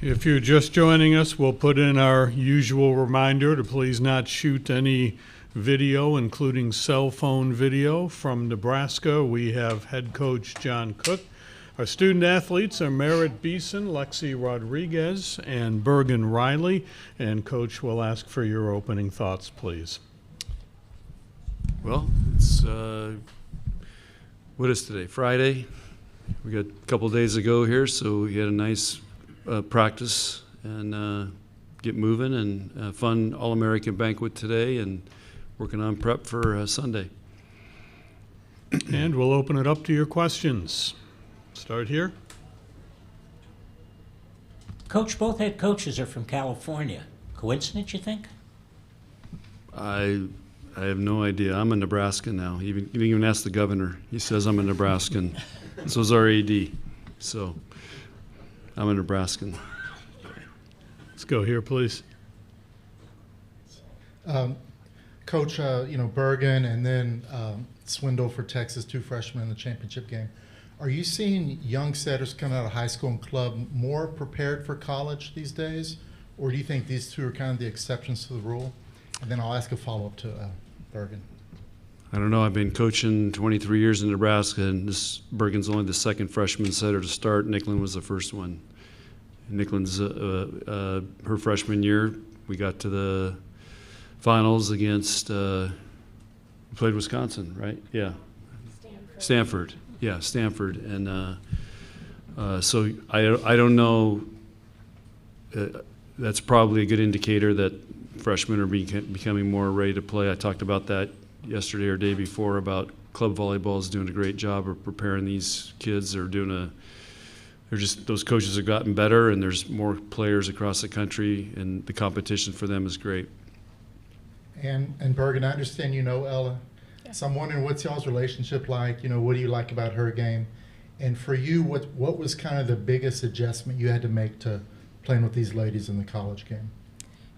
If you're just joining us, we'll put in our usual reminder to please not shoot any video, including cell phone video, from Nebraska. We have head coach John Cook. Our student athletes are Merritt Beason, Lexi Rodriguez, and Bergen Reilly. And Coach will ask for your opening thoughts, please. Well, it's what is today? Friday. We got a couple days to go here, so we had a nice practice and get moving, and fun All-American banquet today, and working on prep for Sunday. And we'll open it up to your questions. Start here. Coach, both head coaches are from California. Coincidence, you think? I have no idea. I'm a Nebraskan now. You can even ask the governor. He says I'm a Nebraskan. So is our AD. So I'm a Nebraskan. Let's go here, please. Coach, Bergen and then Swindle for Texas, 2 freshmen in the championship game. Are you seeing young setters coming out of high school and club more prepared for college these days? Or do you think these two are kind of the exceptions to the rule? And then I'll ask a follow-up to Bergen. I don't know. I've been coaching 23 years in Nebraska, and Bergen's only the second freshman setter to start. Nicklin was the first one. Nicklin's her freshman year, we got to the finals against we played Wisconsin, right? Yeah. Stanford. Yeah, Stanford. And so I don't know. That's probably a good indicator that freshmen are becoming more ready to play. I talked about that yesterday or day before about club volleyball is doing a great job of preparing these kids. Those coaches have gotten better, and there's more players across the country, and the competition for them is great. And Bergen, I understand you know Ella. Yeah. So I'm wondering, what's y'all's relationship like? What do you like about her game? And for you, what was kind of the biggest adjustment you had to make to playing with these ladies in the college game?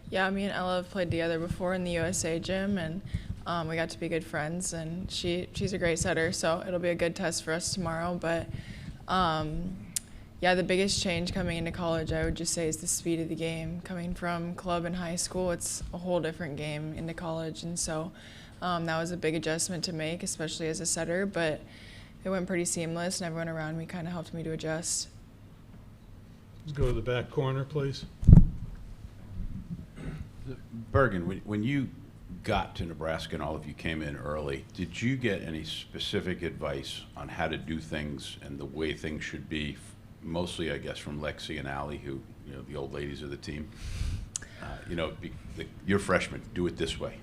Yeah, me and Ella have played together before in the USA gym, and we got to be good friends, and she's a great setter, so it'll be a good test for us tomorrow. But yeah, the biggest change coming into college, I would just say, is the speed of the game. Coming from club and high school, it's a whole different game into college, and so that was a big adjustment to make, especially as a setter, but it went pretty seamless, and everyone around me kind of helped me to adjust. Let's go to the back corner, please. Bergen, when you got to Nebraska and all of you came in early, did you get any specific advice on how to do things and the way things should be? Mostly, I guess, from Lexi and Allie, who, the old ladies of the team. You're freshmen, do it this way.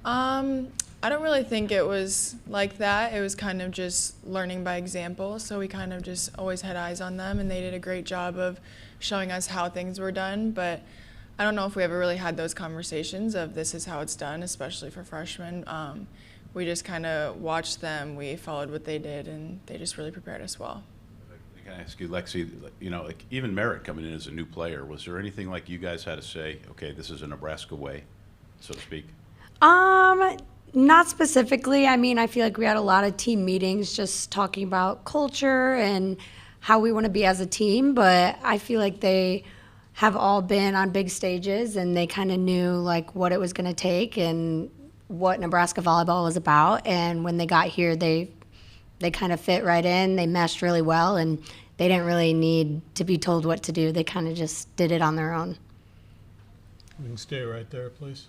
I don't really think it was like that. It was kind of just learning by example. So we kind of just always had eyes on them, and they did a great job of showing us how things were done. But I don't know if we ever really had those conversations of this is how it's done, especially for freshmen. We just kind of watched them. We followed what they did, and they just really prepared us well. Can I ask you, Lexi, like even Merritt coming in as a new player, was there anything like you guys had to say, okay, this is a Nebraska way, so to speak? Not specifically. I mean, I feel like we had a lot of team meetings just talking about culture and how we want to be as a team, but I feel like they have all been on big stages, and they kind of knew like what it was going to take and what Nebraska volleyball was about. And when they got here, they kind of fit right in. They meshed really well, and they didn't really need to be told what to do. They kind of just did it on their own. We can stay right there, please.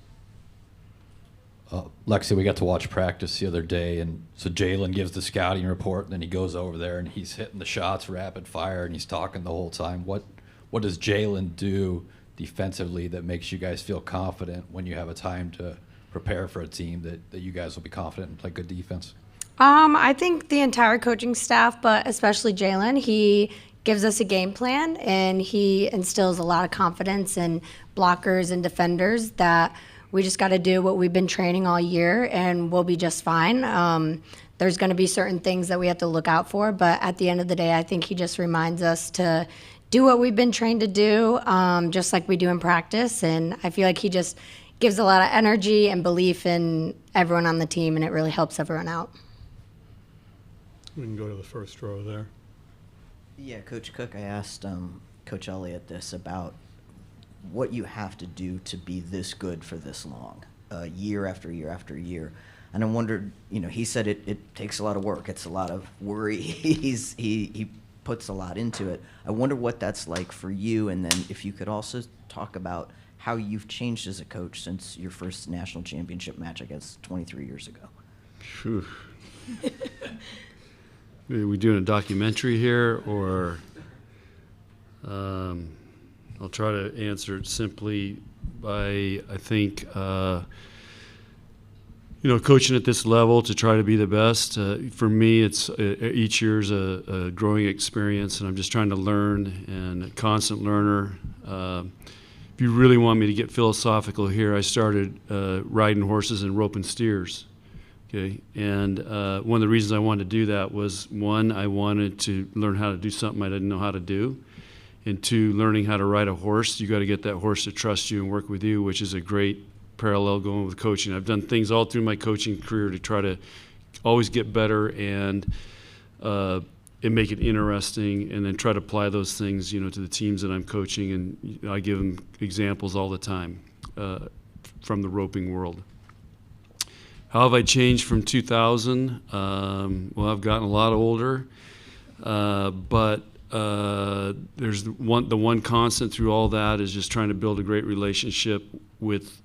Lexi, we got to watch practice the other day, and so Jalen gives the scouting report, and then he goes over there and he's hitting the shots rapid fire, and he's talking the whole time. What does Jalen do defensively that makes you guys feel confident when you have a time to prepare for a team that you guys will be confident and play good defense? I think the entire coaching staff, but especially Jalen, he gives us a game plan, and he instills a lot of confidence in blockers and defenders that we just got to do what we've been training all year, and we'll be just fine. There's going to be certain things that we have to look out for, but at the end of the day, I think he just reminds us to do what we've been trained to do, just like we do in practice. And I feel like he just gives a lot of energy and belief in everyone on the team, and it really helps everyone out. We can go to the first row there. Yeah, Coach Cook, I asked Coach Elliott this about what you have to do to be this good for this long, year after year after year. And I wondered, he said it takes a lot of work. It's a lot of worry. He puts a lot into it. I wonder what that's like for you, and then if you could also talk about how you've changed as a coach since your first national championship match, I guess, 23 years ago. Phew. Are we doing a documentary here, or I'll try to answer it simply by, I think, coaching at this level to try to be the best. For me, it's each year's a growing experience, and I'm just trying to learn, and a constant learner. If you really want me to get philosophical here, I started riding horses and roping steers. Okay, and one of the reasons I wanted to do that was, one, I wanted to learn how to do something I didn't know how to do, and two, learning how to ride a horse. You got to get that horse to trust you and work with you, which is a great parallel going with coaching. I've done things all through my coaching career to try to always get better and make it interesting, and then try to apply those things, to the teams that I'm coaching, and I give them examples all the time from the roping world. How have I changed from 2000? Well, I've gotten a lot older, but there's the one constant through all that is just trying to build a great relationship with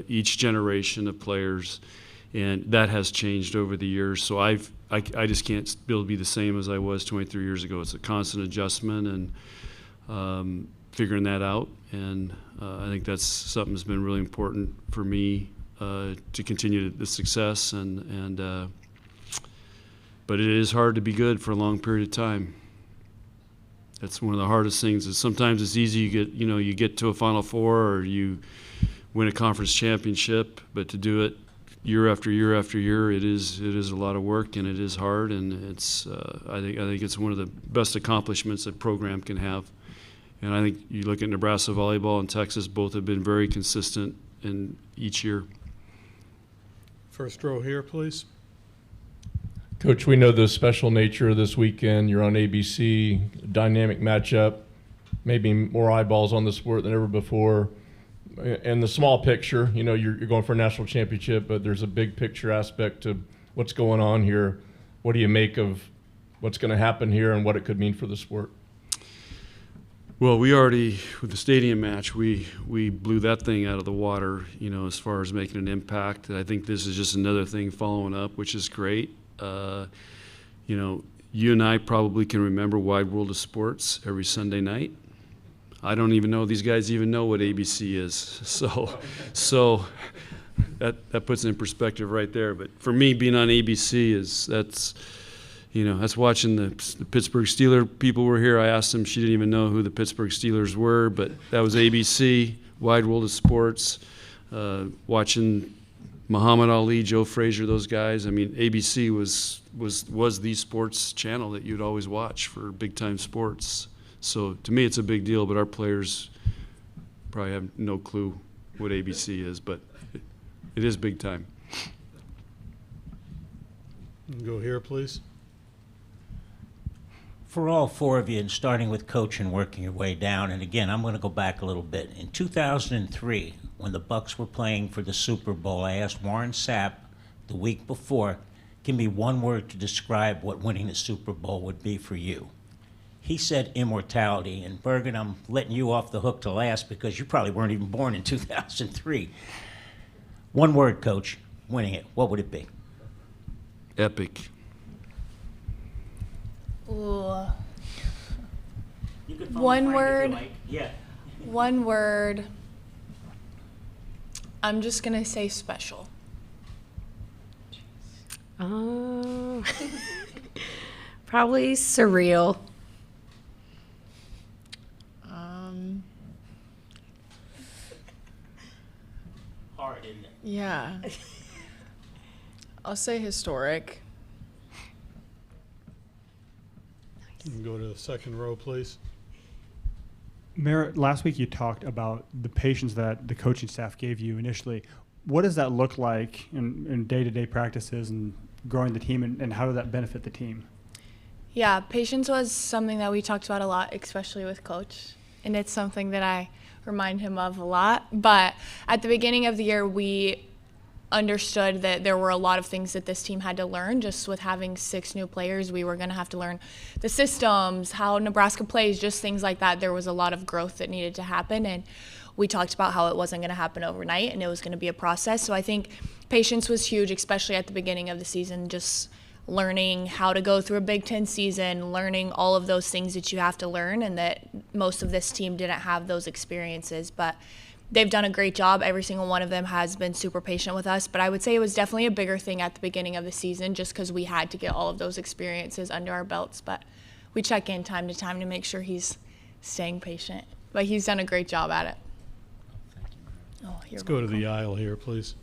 each generation of players, and that has changed over the years. So I just can't be the same as I was 23 years ago. It's a constant adjustment and figuring that out, and I think that's something that's been really important for me to continue the success, but it is hard to be good for a long period of time. That's one of the hardest things. Is sometimes it's easy, you get to a Final Four or you win a conference championship, but to do it year after year after year, it is a lot of work, and it is hard, and it's I think it's one of the best accomplishments a program can have. And I think you look at Nebraska volleyball and Texas, both have been very consistent in each year. First row here, please. Coach, we know the special nature of this weekend. You're on ABC, dynamic matchup, maybe more eyeballs on the sport than ever before. And the small picture, you're going for a national championship, but there's a big picture aspect to what's going on here. What do you make of what's going to happen here and what it could mean for the sport? Well, we already, with the stadium match, we blew that thing out of the water, as far as making an impact. I think this is just another thing following up, which is great. You and I probably can remember Wide World of Sports every Sunday night. I don't even know these guys even know what ABC is. So that puts it in perspective right there. But for me, being on ABC that's watching the Pittsburgh Steelers. People were here. I asked them. She didn't even know who the Pittsburgh Steelers were, but that was ABC, Wide World of Sports, watching Muhammad Ali, Joe Frazier, those guys. I mean, ABC was the sports channel that you'd always watch for big-time sports. So to me, it's a big deal, but our players probably have no clue what ABC is, but it is big time. Go here, please. For all four of you, and starting with coach and working your way down, and again, I'm going to go back a little bit. In 2003, when the Bucks were playing for the Super Bowl, I asked Warren Sapp the week before, give me one word to describe what winning the Super Bowl would be for you. He said immortality. And Bergen, I'm letting you off the hook to last because you probably weren't even born in 2003. One word, Coach, winning it, what would it be? Epic. Ooh. You can One word. Like. Yeah. One word. I'm just gonna say special. Probably surreal. Hard, isn't it? Yeah. I'll say historic. You can go to the second row, please. Merritt, last week you talked about the patience that the coaching staff gave you initially. What does that look like in day-to-day practices and growing the team, and how did that benefit the team? Yeah, patience was something that we talked about a lot, especially with Coach. And it's something that I remind him of a lot. But at the beginning of the year, we understood that there were a lot of things that this team had to learn. Just with having 6 new players, we were going to have to learn the systems, how Nebraska plays, just things like that. There was a lot of growth that needed to happen. And we talked about how it wasn't going to happen overnight and it was going to be a process. So I think patience was huge, especially at the beginning of the season, just learning how to go through a Big Ten season, learning all of those things that you have to learn, and that most of this team didn't have those experiences. But they've done a great job. Every single one of them has been super patient with us. But I would say it was definitely a bigger thing at the beginning of the season just because we had to get all of those experiences under our belts. But we check in time to time to make sure he's staying patient. But he's done a great job at it. Let's go to the aisle here, please.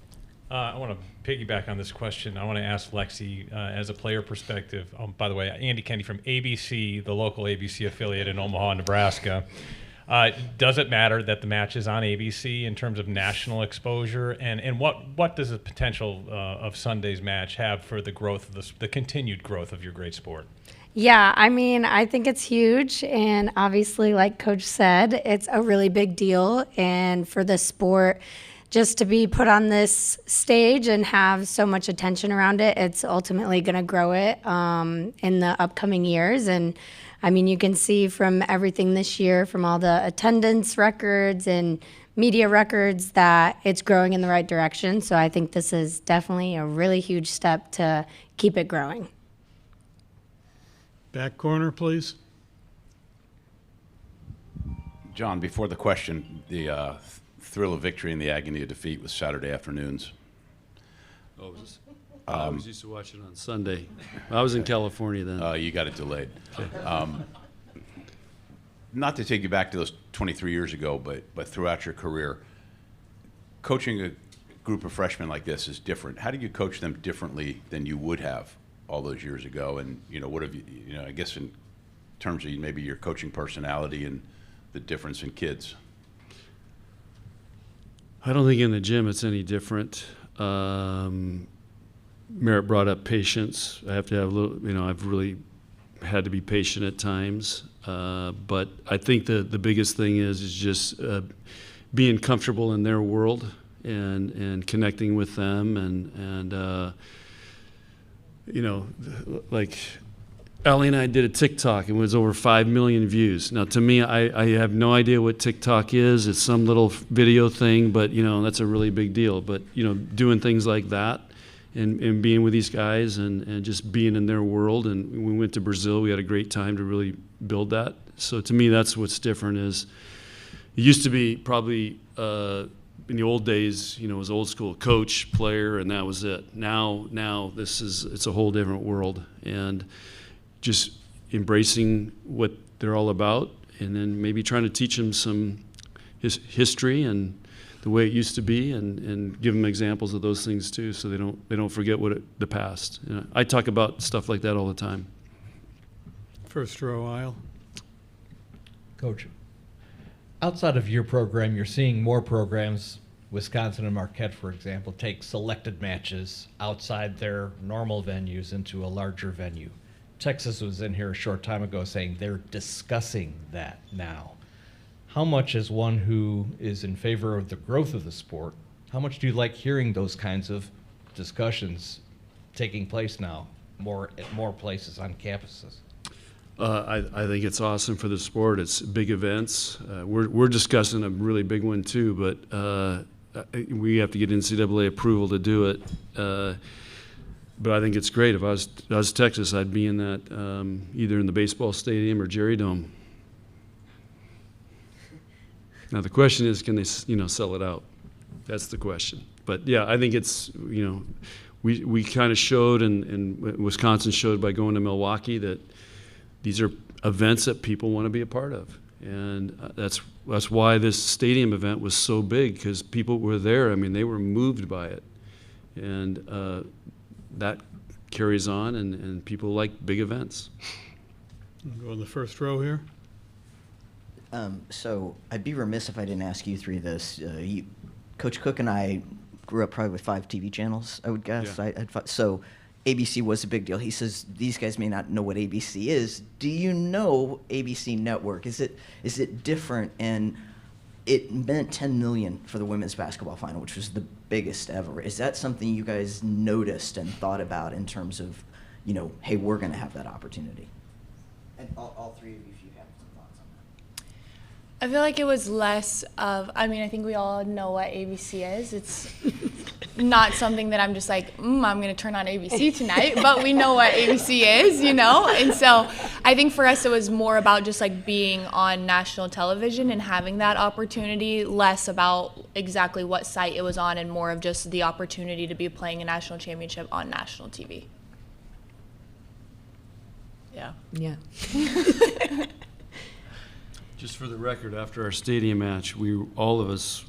I want to piggyback on this question. I want to ask Lexi, as a player perspective. By the way, Andy Kennedy from ABC, the local ABC affiliate in Omaha, Nebraska. Does it matter that the match is on ABC in terms of national exposure? And what does the potential of Sunday's match have for the growth of the continued growth of your great sport? Yeah, I mean, I think it's huge. And obviously, like Coach said, it's a really big deal. And for the sport, just to be put on this stage and have so much attention around it, it's ultimately going to grow it in the upcoming years. And I mean, you can see from everything this year, from all the attendance records and media records, that it's growing in the right direction. So I think this is definitely a really huge step to keep it growing. Back corner, please. John, before the question, the thrill of victory and the agony of defeat was Saturday afternoons. Oh, was this? I was used to watch it on Sunday. I was in California then. You got it delayed. Not to take you back to those 23 years ago, but throughout your career, coaching a group of freshmen like this is different. How do you coach them differently than you would have all those years ago? And, what have you, I guess in terms of maybe your coaching personality and the difference in kids? I don't think in the gym it's any different. Merritt brought up patience. I have to have a little, I've really had to be patient at times. But I think the biggest thing is just being comfortable in their world and connecting with them and like Allie and I did a TikTok and it was over 5 million views. Now, to me, I have no idea what TikTok is. It's some little video thing, but, that's a really big deal. But, doing things like that and being with these guys and just being in their world. And we went to Brazil. We had a great time to really build that. So to me, that's what's different is it used to be probably in the old days, it was old school coach, player, and that was it. Now it's a whole different world. And just embracing what they're all about, and then maybe trying to teach them some history and the way it used to be, and give them examples of those things too, so they don't forget the past. I talk about stuff like that all the time. First row aisle. Coach, outside of your program, you're seeing more programs, Wisconsin and Marquette, for example, take selected matches outside their normal venues into a larger venue. Texas was in here a short time ago saying they're discussing that now. How much, as one who is in favor of the growth of the sport, how much do you like hearing those kinds of discussions taking place now at more places on campuses? I think it's awesome for the sport. It's big events. We're discussing a really big one too, but we have to get NCAA approval to do it. But I think it's great. If I was Texas, I'd be in that either in the baseball stadium or Jerry Dome. Now the question is, can they sell it out? That's the question. But yeah, I think it's we kind of showed, and Wisconsin showed by going to Milwaukee, that these are events that people want to be a part of, and that's why this stadium event was so big, because people were there. I mean, they were moved by it, and that carries on, and people like big events. We'll go in the first row here. So I'd be remiss if I didn't ask you three this. Coach Cook and I grew up probably with 5 TV channels, I would guess. Yeah. So ABC was a big deal. He says these guys may not know what ABC is. Do you know ABC Network? Is it different? And it meant $10 million for the women's basketball final, which was the biggest ever. Is that something you guys noticed and thought about in terms of, hey, we're going to have that opportunity? And all three of you, if you have some thoughts on that. I feel like it was less of, I think we all know what ABC is. It's not something that I'm just like, I'm going to turn on ABC tonight, but we know what ABC is, And so I think for us it was more about just like being on national television and having that opportunity, less about exactly what site it was on and more of just the opportunity to be playing a national championship on national TV. Yeah. Just for the record, after our stadium match, all of us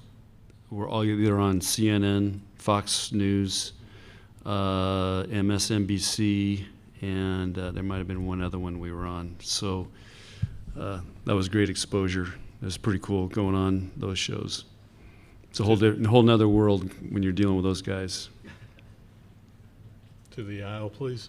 were all either on CNN, Fox News, MSNBC, and there might have been one other one we were on. So that was great exposure. It was pretty cool going on those shows. It's a whole nother world when you're dealing with those guys. To the aisle, please.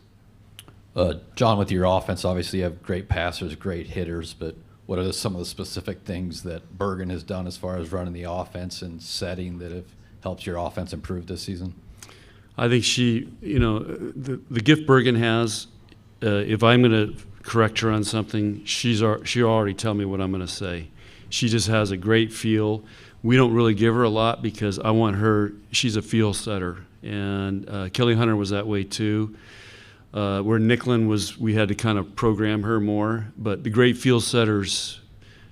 John, with your offense, obviously you have great passers, great hitters, but what are some of the specific things that Bergen has done as far as running the offense and setting that have helped your offense improve this season? I think the gift Bergen has, if I'm going to correct her on something, she already tell me what I'm going to say. She just has a great feel. We don't really give her a lot because I want her, she's a feel setter. And Kelly Hunter was that way too. Where Nicklin was, we had to kind of program her more. But the great field setters,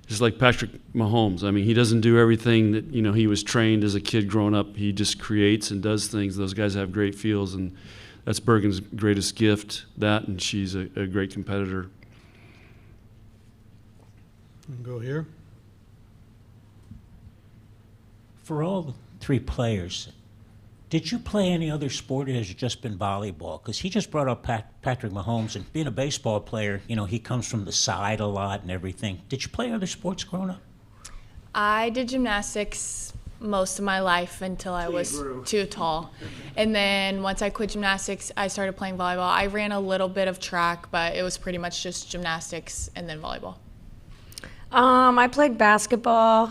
just like Patrick Mahomes, he doesn't do everything that, he was trained as a kid growing up. He just creates and does things. Those guys have great feels, and that's Bergen's greatest gift, that, and she's a great competitor. Go here. For all three players, did you play any other sport, or has it just been volleyball? Because he just brought up Patrick Mahomes, and being a baseball player, he comes from the side a lot and everything. Did you play other sports growing up? I did gymnastics most of my life until I was too tall. And then once I quit gymnastics, I started playing volleyball. I ran a little bit of track, but it was pretty much just gymnastics and then volleyball. I played basketball.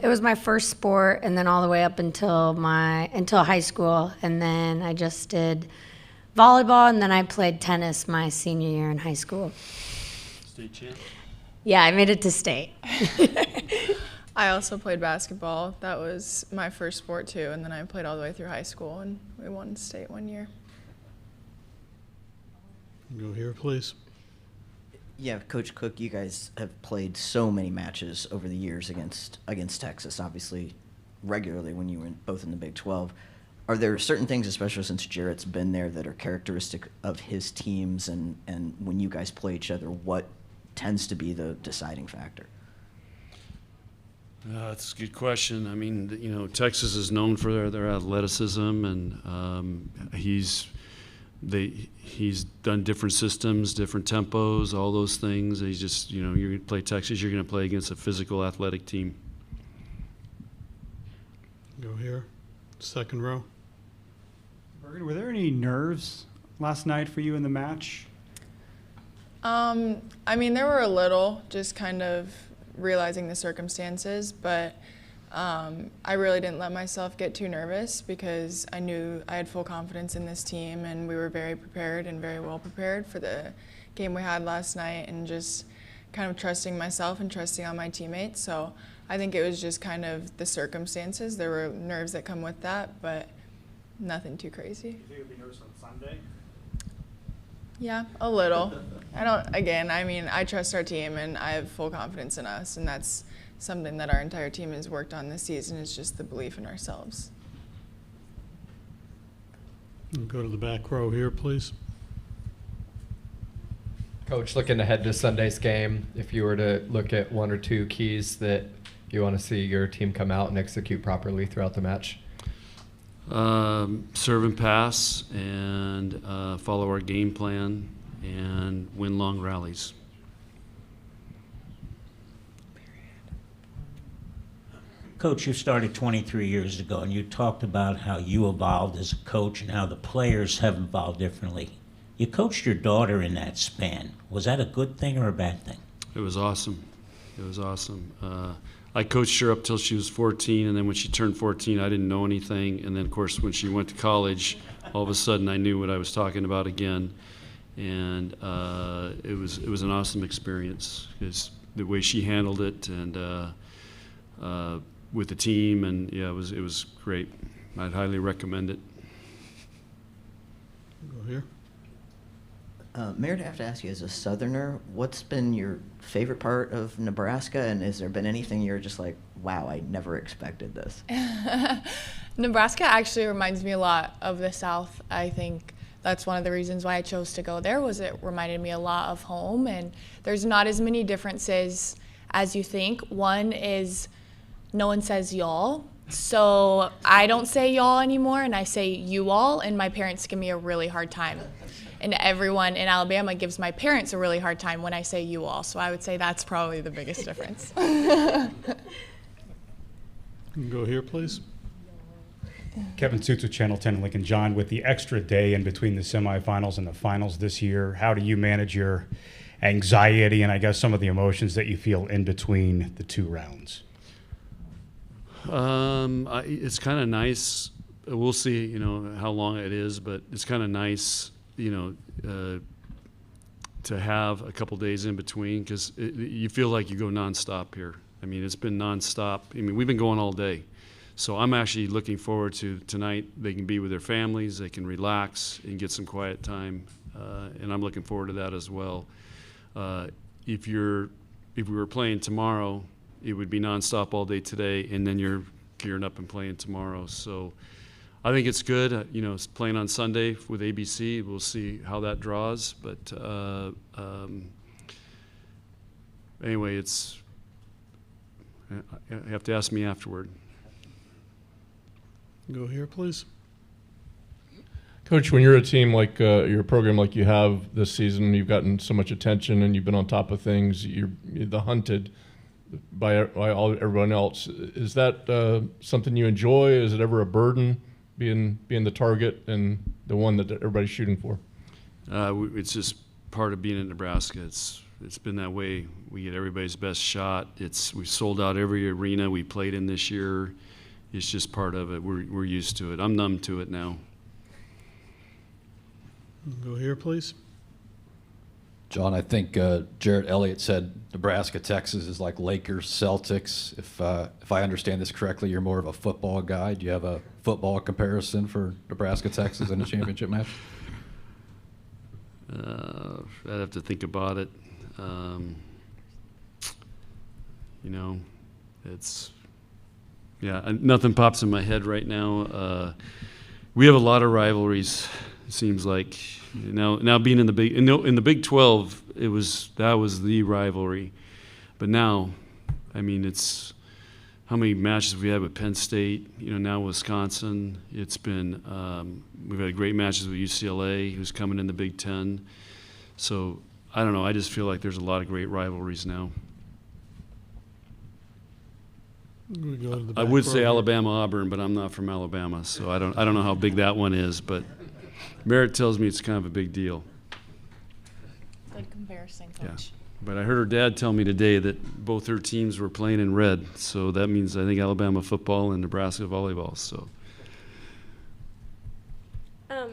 It was my first sport, and then all the way up until high school, and then I just did volleyball, and then I played tennis my senior year in high school. State champ? Yeah, I made it to state. I also played basketball. That was my first sport too, and then I played all the way through high school, and we won state one year. Go here, please. Yeah, Coach Cook, you guys have played so many matches over the years against Texas, obviously regularly when you were both in the Big 12. Are there certain things, especially since Jarrett's been there, that are characteristic of his teams, and when you guys play each other, what tends to be the deciding factor? That's a good question. Texas is known for their athleticism, and he's done different systems, different tempos, all those things. He's just, you're going to play Texas, you're going to play against a physical, athletic team. Go here. Second row. Bergen, were there any nerves last night for you in the match? There were a little, just kind of realizing the circumstances, but I really didn't let myself get too nervous because I knew I had full confidence in this team, and we were very prepared and very well prepared for the game we had last night, and just kind of trusting myself and trusting on my teammates. So I think it was just kind of the circumstances. There were nerves that come with that, but nothing too crazy. Do you think you'll be nervous on Sunday? Yeah, a little. I trust our team, and I have full confidence in us, and that's something that our entire team has worked on this season, is just the belief in ourselves. Go to the back row here, please. Coach, looking ahead to Sunday's game, if you were to look at one or two keys that you want to see your team come out and execute properly throughout the match? Serve and pass, and follow our game plan, and win long rallies. Coach, you started 23 years ago, and you talked about how you evolved as a coach and how the players have evolved differently. You coached your daughter in that span. Was that a good thing or a bad thing? It was awesome. It was awesome. I coached her up till she was 14, and then when she turned 14, I didn't know anything. And then, of course, when she went to college, all of a sudden I knew what I was talking about again. And it was an awesome experience because the way she handled it and with the team, and yeah, it was great. I'd highly recommend it. Go here. Merritt, I have to ask you, as a Southerner, what's been your favorite part of Nebraska, and has there been anything you're just like, wow, I never expected this? Nebraska actually reminds me a lot of the South. I think that's one of the reasons why I chose to go there, was it reminded me a lot of home, and there's not as many differences as you think. One is no one says y'all. So I don't say y'all anymore, and I say you all, and my parents give me a really hard time. And everyone in Alabama gives my parents a really hard time when I say you all. So I would say that's probably the biggest difference. Go here, please. Kevin Suits with Channel 10 Lincoln. John, with the extra day in between the semifinals and the finals this year, how do you manage your anxiety and I guess some of the emotions that you feel in between the two rounds? It's kind of nice. We'll see, how long it is, but it's kind of nice, to have a couple days in between because you feel like you go nonstop here. I mean, it's been nonstop. I mean, we've been going all day. So I'm actually looking forward to tonight. They can be with their families, they can relax and get some quiet time, and I'm looking forward to that as well. If we were playing tomorrow, it would be nonstop all day today, and then you're gearing up and playing tomorrow. So I think it's good. It's playing on Sunday with ABC. We'll see how that draws. But anyway, you have to ask me afterward. Go here, please. Coach, when you're a team like your program like you have this season, you've gotten so much attention and you've been on top of things. You're the hunted by everyone else. Is that something you enjoy? Is it ever a burden being the target and the one that everybody's shooting for? It's just part of being in Nebraska. It's been that way. We get everybody's best shot. We've sold out every arena we played in this year. It's just part of it. We're used to it. I'm numb to it now. Go here, please. John, I think Jarrett Elliott said Nebraska, Texas is like Lakers, Celtics. If I understand this correctly, you're more of a football guy. Do you have a football comparison for Nebraska, Texas in a championship match? I'd have to think about it. Nothing pops in my head right now. We have a lot of rivalries. It seems like now being in the Big 12, that was the rivalry, but now, I mean, it's how many matches we had with Penn State. Now Wisconsin. It's been we've had great matches with UCLA, who's coming in the Big 10. So I don't know. I just feel like there's a lot of great rivalries now. We go to the I back would row say here. Alabama, Auburn, but I'm not from Alabama, so I don't know how big that one is. But Merritt tells me it's kind of a big deal. Good comparison, Yeah. Coach. But I heard her dad tell me today that both her teams were playing in red, so that means I think Alabama football and Nebraska volleyball. So.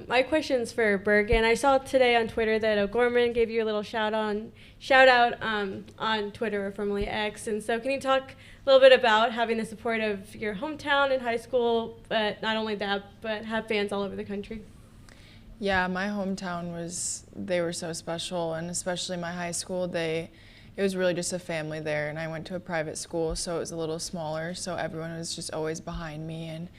My question's for Bergen. I saw today on Twitter that O'Gorman gave you a little shout out on Twitter, or formerly X. And so can you talk a little bit about having the support of your hometown and high school, but not only that, but have fans all over the country? Yeah, my hometown they were so special, and especially my high school, it was really just a family there, and I went to a private school, so it was a little smaller, so everyone was just always behind me, and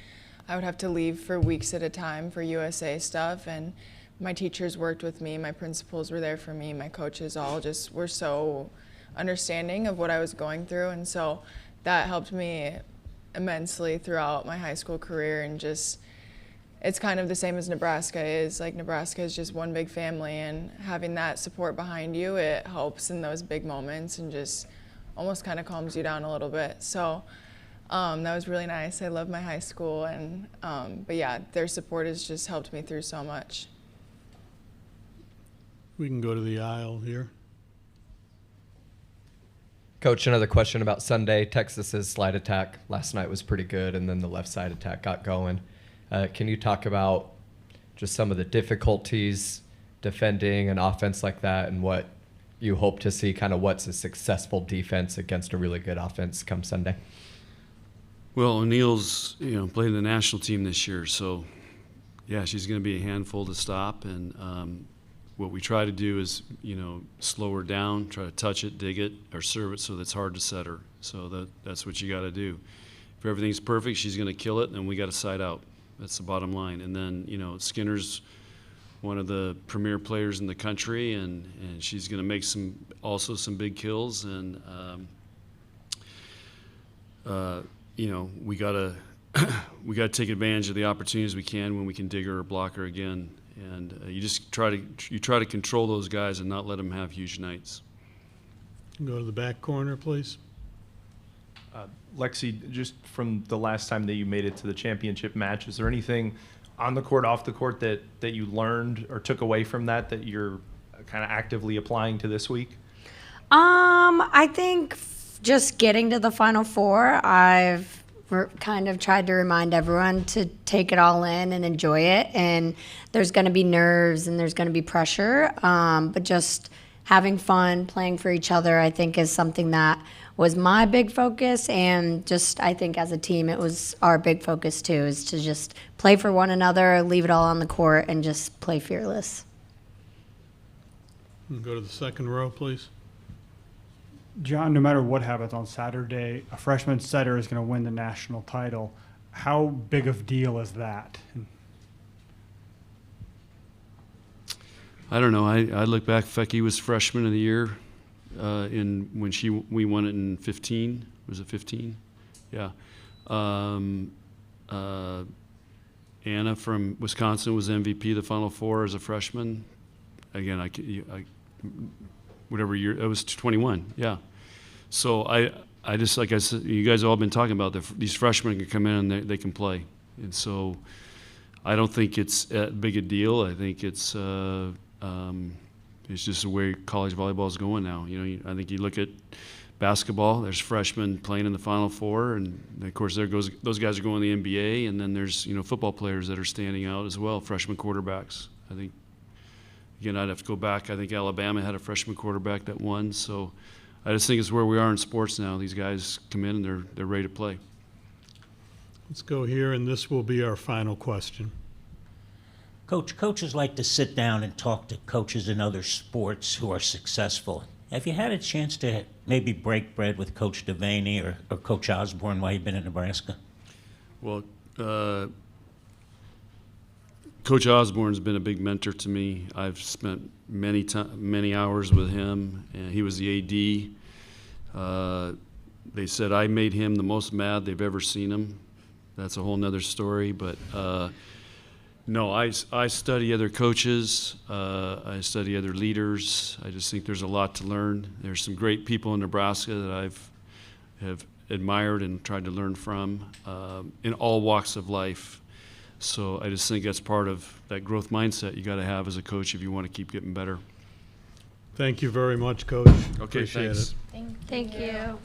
I would have to leave for weeks at a time for USA stuff, and my teachers worked with me, my principals were there for me, my coaches all just were so understanding of what I was going through, and so that helped me immensely throughout my high school career, and just it's kind of the same as Nebraska is. Like, Nebraska is just one big family, and having that support behind you, it helps in those big moments and just almost kind of calms you down a little bit. So That was really nice. I love my high school, and but yeah, their support has just helped me through so much. We can go to the aisle here. Coach, another question about Sunday. Texas's slide attack last night was pretty good, and then the left side attack got going. Can you talk about just some of the difficulties defending an offense like that, and what you hope to see, kind of what's a successful defense against a really good offense come Sunday? Well, O'Neill's, playing the national team this year, so yeah, she's going to be a handful to stop. And what we try to do is, slow her down, try to touch it, dig it, or serve it so that's hard to set her. So that's what you got to do. If everything's perfect, she's going to kill it, and then we got to side out. That's the bottom line. And then, Skinner's one of the premier players in the country, and she's going to make some big kills. And we gotta take advantage of the opportunities we can when we can dig her or block her again. And you try to control those guys and not let them have huge nights. Go to the back corner, please. Lexi, just from the last time that you made it to the championship match, is there anything on the court, off the court that you learned or took away from that you're kind of actively applying to this week? I think just getting to the Final Four, I've kind of tried to remind everyone to take it all in and enjoy it. And there's going to be nerves and there's going to be pressure, but just having fun, playing for each other, I think is something that was my big focus. And just, I think as a team, it was our big focus too, is to just play for one another, leave it all on the court, and just play fearless. Go to the second row, please. John, no matter what happens on Saturday, a freshman setter is going to win the national title. How big of a deal is that? I don't know. I look back. Fecky was freshman of the year when we won it in 15. Was it 15? Yeah. Anna from Wisconsin was MVP the Final Four as a freshman. Again, whatever year, it was 21. Yeah. So I just, like I said, you guys have all been talking about these freshmen can come in and they can play, and so I don't think it's that big a deal. I think it's just the way college volleyball is going now. I think you look at basketball. There's freshmen playing in the Final Four, and of course those guys are going to the NBA. And then there's football players that are standing out as well, freshman quarterbacks. I think again I'd have to go back. I think Alabama had a freshman quarterback that won. So I just think it's where we are in sports now. These guys come in and they're ready to play. Let's go here, and this will be our final question. Coaches like to sit down and talk to coaches in other sports who are successful. Have you had a chance to maybe break bread with Coach Devaney or Coach Osborne while you've been in Nebraska? Well, Coach Osborne's been a big mentor to me. I've spent many hours with him, and he was the AD. They said I made him the most mad they've ever seen him. That's a whole nother story, but no, I study other coaches. I study other leaders. I just think there's a lot to learn. There's some great people in Nebraska that have admired and tried to learn from in all walks of life. So I just think that's part of that growth mindset you got to have as a coach if you want to keep getting better. Thank you very much, Coach. Okay, Appreciate thanks. it. Thank you.